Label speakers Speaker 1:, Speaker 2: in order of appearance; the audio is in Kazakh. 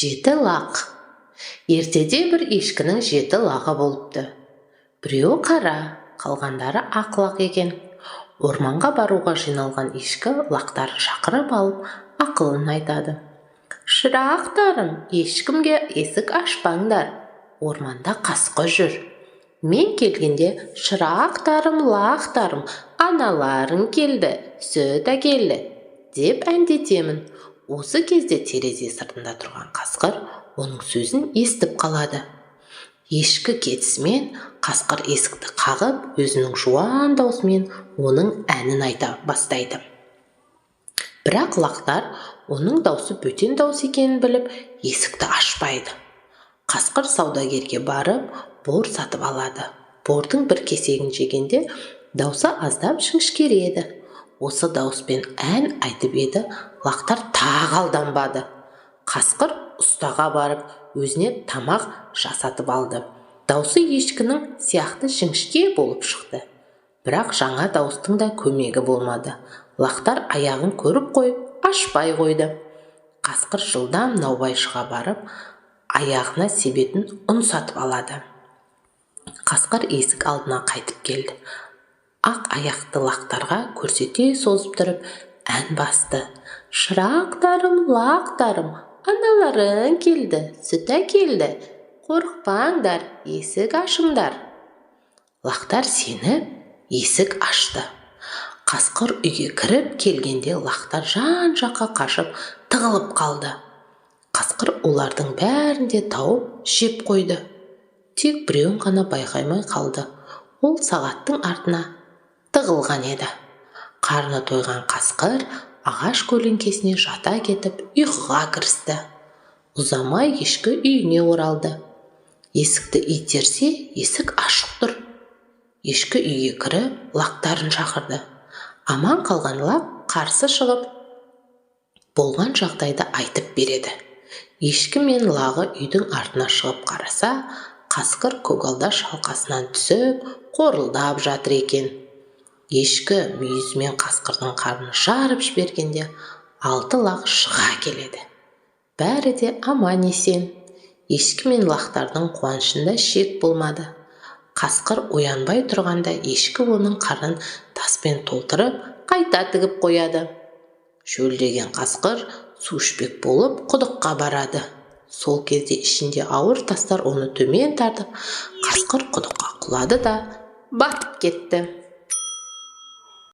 Speaker 1: Жеті лақ. Ертеде бір ешкінің 7 лағы болыпты. Біреуі қара, қалғандары ақ лақ екен. Орманға баруға жиналған ешкі лақтарын шақырып алып, ақылын айтады. Шырақтарым, ешкімге есік ашпаңдар. Орманда қасқыр жүр. Мен келгенде шырақтарым, лақтарым, аналарың келді, сүт әкелді деп әндетемін. Осы кезде терезе сыртында тұрған қасқыр оның сөзін естіп қалады. Ешкі кетісімен қасқыр есікті қағып, өзінің жуан даусымен оның әнін айта бастайды. Бірақ лақтар оның даусы бөтен дауыс екенін біліп, есікті ашпайды. Қасқыр саудагерге барып, бор сатып алады. Бордың бір кесегін жегенде даусы аздап жіңішкереді. Осы дауыспен ән айтып еді, лақтар тағы алданбады. Қасқыр ұстаға барып, өзіне тамақ жасатып алды. Даусы ешкінің сияқты жіңішке болып шықты. Бірақ жаңа дауыстың да көмегі болмады. Лақтар аяғын көріп қойып, ашпай қойды. Қасқыр жылдам наубайшыға барып, аяғына себетін ұн сатып алады. Қасқыр есік алдына қайтып келді. Ақ аяқты лақтарға көрсете созып тұрып, ән басты. Шырақтарым, лақтарым, аналарың келді, сүт әкелді. Қорықпаңдар, есік ашыңдар. Лақтар сеніп, есік ашты. Қасқыр үйге кіріп келгенде лақтар жан-жаққа қашып, тығылып қалды. Қасқыр олардың бәрін де тауып жеп қойды. Тек біреуін ғана байқаймай қалды. Ол сағаттың артына тығылған еді. Қарны тойған қасқыр ағаш көлеңкесіне жата кетіп, ұйқыға кірісті. Ұзамай ешкі үйіне оралды. Есікті итерсе, есік ашық тұр. Ешкі үйге кіріп, лақтарын шақырды. Аман қалған лақ қарсы шығып, болған жағдайды айтып береді. Ешкі мен лағы үйдің артына шығып қараса, қасқыр көгалда шалқасынан түсіп, қорылдап жатыр екен. Ешкі мүйізімен қасқырдың қарнын жарып жібергенде 6 лақ шыға келеді. Бәрі де аман есен. Ешкі мен лақтардың қуанышында шек болмады. Қасқыр оянбай тұрғанда ешкі оның қарнын таспен толтырып, қайта тігіп қояды. Шөлдеген қасқыр су ішпек болып құдыққа барады. Сол кезде ішінде ауыр тастар оны төмен тартып, қасқыр құдыққа құлады да батып кетті.